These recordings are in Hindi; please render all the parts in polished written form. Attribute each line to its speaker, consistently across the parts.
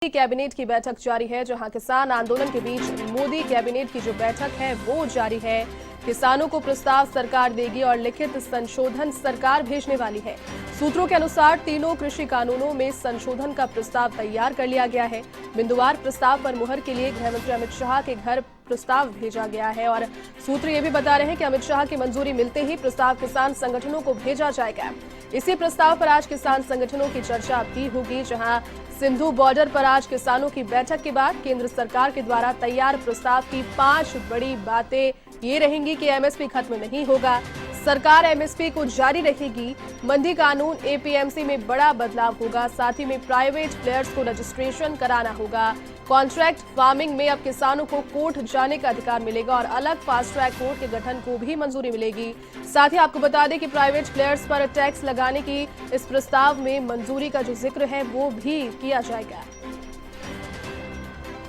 Speaker 1: कैबिनेट की बैठक जारी है, जहां किसान आंदोलन के बीच मोदी कैबिनेट की जो बैठक है वो जारी है। किसानों को प्रस्ताव सरकार देगी और लिखित संशोधन सरकार भेजने वाली है। सूत्रों के अनुसार तीनों कृषि कानूनों में संशोधन का प्रस्ताव तैयार कर लिया गया है। बिंदुवार प्रस्ताव पर मुहर के लिए गृह मंत्री अमित शाह के घर प्रस्ताव भेजा गया है और सूत्र ये भी बता रहे हैं कि अमित शाह की मंजूरी मिलते ही प्रस्ताव किसान संगठनों को भेजा जाएगा। इसी प्रस्ताव पर आज किसान संगठनों की चर्चा भी होगी, जहां सिंधु बॉर्डर पर आज किसानों की बैठक के बाद केंद्र सरकार के द्वारा तैयार प्रस्ताव की 5 बड़ी बातें ये रहेंगी कि एमएसपी खत्म नहीं होगा, सरकार एमएसपी को जारी रखेगी, मंडी कानून एपीएमसी में बड़ा बदलाव होगा, साथ ही में प्राइवेट प्लेयर्स को रजिस्ट्रेशन कराना होगा, कॉन्ट्रैक्ट फार्मिंग में अब किसानों को कोर्ट जाने का अधिकार मिलेगा और अलग फास्ट ट्रैक कोर्ट के गठन को भी मंजूरी मिलेगी। साथ ही आपको बता दें कि प्राइवेट प्लेयर्स पर टैक्स लगाने की इस प्रस्ताव में मंजूरी का जो जिक्र है वो भी किया जाएगा।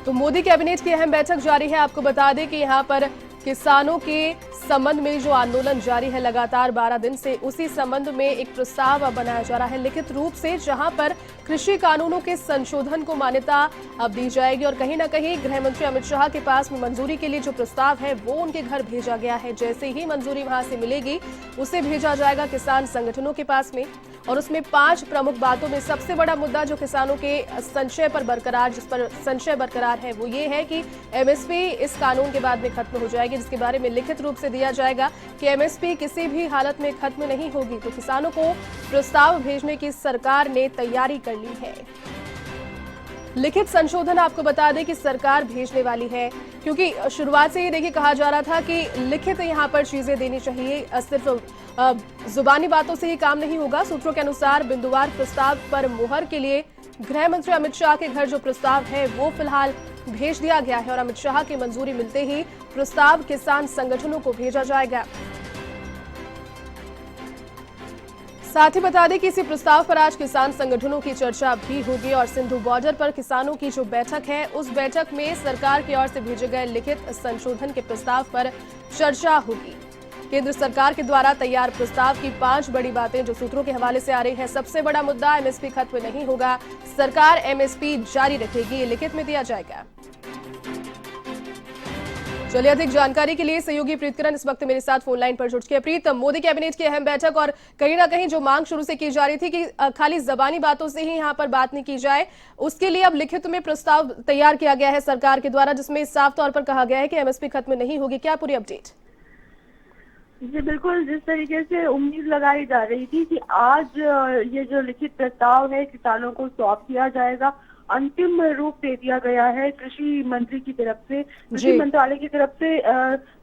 Speaker 1: तो मोदी कैबिनेट की अहम बैठक जारी है। आपको बता दें कि यहां पर किसानों के संबंध में जो आंदोलन जारी है लगातार 12 दिन से, उसी संबंध में एक प्रस्ताव अब बनाया जा रहा है लिखित रूप से, जहां पर कृषि कानूनों के संशोधन को मान्यता अब दी जाएगी और कहीं ना कहीं गृह मंत्री अमित शाह के पास में मंजूरी के लिए जो प्रस्ताव है वो उनके घर भेजा गया है। जैसे ही मंजूरी वहां से मिलेगी उसे भेजा जाएगा किसान संगठनों के पास में और उसमें 5 प्रमुख बातों में सबसे बड़ा मुद्दा जो किसानों के संशय पर बरकरार है वो ये है कि एमएसपी इस कानून के बाद में खत्म हो जाएगी, जिसके बारे में लिखित रूप से दिया जाएगा कि एमएसपी किसी भी हालत में खत्म नहीं होगी। तो किसानों को प्रस्ताव भेजने की सरकार ने तैयारी कर ली है। लिखित संशोधन आपको बता दें कि सरकार भेजने वाली है, क्योंकि शुरुआत से ही देखिए कहा जा रहा था कि लिखित यहाँ पर चीजें देनी चाहिए, सिर्फ जुबानी बातों से ही काम नहीं होगा। सूत्रों के अनुसार बिंदुवार प्रस्ताव पर मुहर के लिए गृह मंत्री अमित शाह के घर जो प्रस्ताव है वो फिलहाल भेज दिया गया है और अमित शाह की मंजूरी मिलते ही प्रस्ताव किसान संगठनों को भेजा जाएगा। साथ ही बता दें कि इसी प्रस्ताव पर आज किसान संगठनों की चर्चा भी होगी और सिंधु बॉर्डर पर किसानों की जो बैठक है उस बैठक में सरकार की ओर से भेजे गए लिखित संशोधन के प्रस्ताव पर चर्चा होगी। केंद्र सरकार के द्वारा तैयार प्रस्ताव की 5 बड़ी बातें जो सूत्रों के हवाले से आ रही है। सबसे बड़ा मुद्दा एमएसपी खत्म नहीं होगा, सरकार एमएसपी जारी रखेगी, ये लिखित में दिया जाएगा। चलिए अधिक जानकारी के लिए सहयोगी प्रीतकरण इस वक्त मेरे साथ फोन लाइन पर जुड़ चुके हैं। प्रीत, मोदी कैबिनेट की अहम बैठक और कहीं ना कहीं जो मांग शुरू से की जा रही थी कि खाली जबानी बातों से ही यहां पर बात नहीं की जाए, उसके लिए अब लिखित में प्रस्ताव तैयार किया गया है सरकार के द्वारा, जिसमें साफ तौर पर कहा गया है कि एमएसपी खत्म नहीं होगी। क्या पूरी अपडेट?
Speaker 2: जी बिल्कुल, जिस तरीके से उम्मीद लगाई जा रही थी कि आज ये जो लिखित प्रस्ताव है किसानों को सौंप दिया जाएगा, अंतिम रूप दे दिया गया है कृषि मंत्री की तरफ से, कृषि मंत्रालय की तरफ से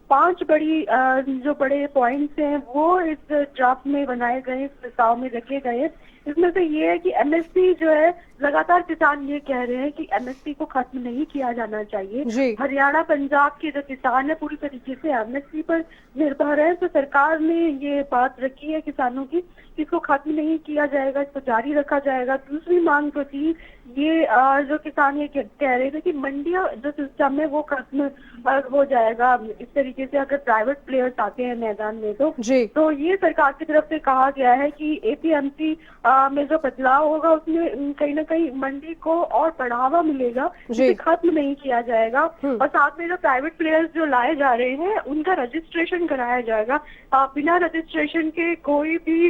Speaker 2: 5 बड़ी जो बड़े पॉइंट्स हैं वो इस ड्राफ्ट में बनाए गए, इस प्रस्ताव में रखे गए। इसमें से ये है कि एमएसपी जो है, लगातार किसान ये कह रहे हैं कि एमएसपी को खत्म नहीं किया जाना चाहिए। हरियाणा पंजाब के जो किसान है पूरी तरीके से एमएसपी पर निर्भर है, तो सरकार ने ये बात रखी है किसानों की, इसको खत्म नहीं किया जाएगा, इसको जारी रखा जाएगा। दूसरी मांग जो थी ये जो किसान ये कह रहे थे कि मंडिया जो सिस्टम है वो खत्म हो जाएगा इस तरीके से अगर प्राइवेट प्लेयर्स आते हैं मैदान में। तो ये सरकार की तरफ से कहा गया है कि एपीएमसी में जो बदलाव होगा उसमें कहीं ना कहीं मंडी को और बढ़ावा मिलेगा, इसे खत्म नहीं किया जाएगा। और साथ में जो प्राइवेट प्लेयर्स जो लाए जा रहे हैं उनका रजिस्ट्रेशन कराया जाएगा। बिना रजिस्ट्रेशन के कोई भी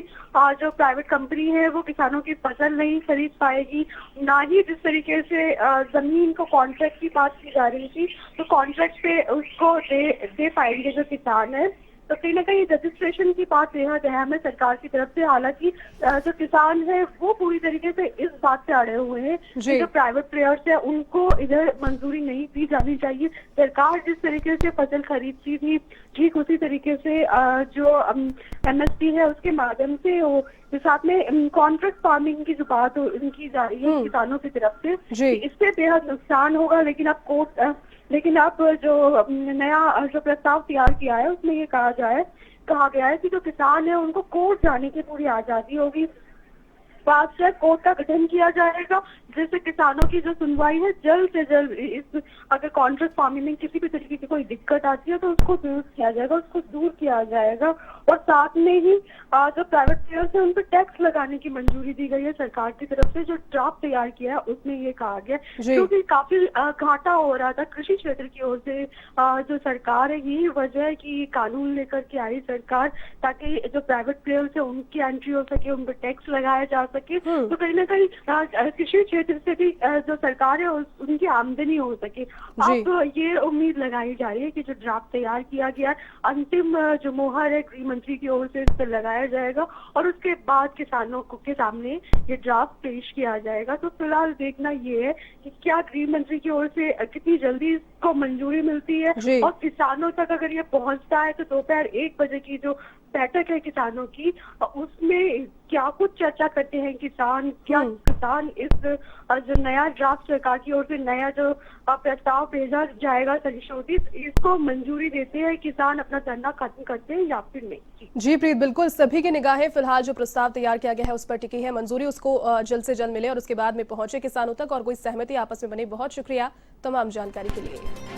Speaker 2: जो प्राइवेट कंपनी है वो किसानों की फसल नहीं खरीद पाएगी, ना ही जिस तरीके से जमीन को कॉन्ट्रैक्ट की बात की जा रही थी तो कॉन्ट्रैक्ट पे उसको दे पाएंगे जो किसान है। तो कहीं ना कहीं रजिस्ट्रेशन की बात बेहद अहम है सरकार की तरफ से। हालांकि जो किसान है वो पूरी तरीके से इस बात से अड़े हुए हैं कि जो प्राइवेट प्लेयर्स है उनको इधर मंजूरी नहीं दी जानी चाहिए। सरकार जिस तरीके से फसल खरीदती थी ठीक उसी तरीके से जो एमएसपी है उसके माध्यम से साथ में कॉन्ट्रैक्ट फार्मिंग की जो बात की जा रही है किसानों की तरफ से, इससे बेहद नुकसान होगा। लेकिन अब जो नया जो प्रस्ताव तैयार किया है उसमें ये कहा गया है कि जो किसान है उनको कोर्ट जाने की पूरी आजादी होगी। फास्ट ट्रैक कोर्ट का गठन किया जाएगा, जिससे किसानों की जो सुनवाई है जल्द से जल्द इस अगर कॉन्ट्रैक्ट फार्मिंग में किसी भी तरीके की कोई दिक्कत आती है तो उसको दुरुस्त किया जाएगा, उसको दूर किया जाएगा। और साथ में ही जो प्राइवेट प्लेयर्स है उन पर टैक्स लगाने की मंजूरी दी गई है सरकार की तरफ से। जो ड्राफ्ट तैयार किया है उसमें ये कहा गया क्योंकि काफी घाटा हो रहा था कृषि क्षेत्र की ओर से। जो सरकार है यही वजह है कि कानून लेकर के आई सरकार, ताकि जो प्राइवेट प्लेयर्स है उनकी एंट्री हो सके, उन पर टैक्स लगाया जा सके, तो कहीं ना कहीं कृषि क्षेत्र से भी जो सरकार है उनकी आमदनी हो सके। अब ये उम्मीद लगाई जा रही है कि जो ड्राफ्ट तैयार किया गया अंतिम जो मोहर है गृह मंत्री की ओर से इस पर लगाया जाएगा और उसके बाद किसानों के सामने ये ड्राफ्ट पेश किया जाएगा। तो फिलहाल देखना ये है कि क्या गृह मंत्री की ओर से कितनी जल्दी इसको मंजूरी मिलती है और किसानों तक अगर ये पहुंचता है तो दोपहर 1 बजे की जो बैठक है किसानों की उसमें क्या कुछ चर्चा करते हैं किसान, क्या किसान इस जो नया ड्राफ्ट सरकार की ओर से नया जो प्रस्ताव भेजा जाएगा संशोधित, इसको मंजूरी देते हैं किसान, अपना धरना खत्म करते हैं या फिर नहीं।
Speaker 1: जी प्रीत, बिल्कुल सभी की निगाहें फिलहाल जो प्रस्ताव तैयार किया गया है उस पर टिकी है। मंजूरी उसको जल्द से जल्द मिले और उसके बाद में पहुंचे किसानों तक और कोई सहमति आपस में बने। बहुत शुक्रिया तमाम जानकारी के लिए।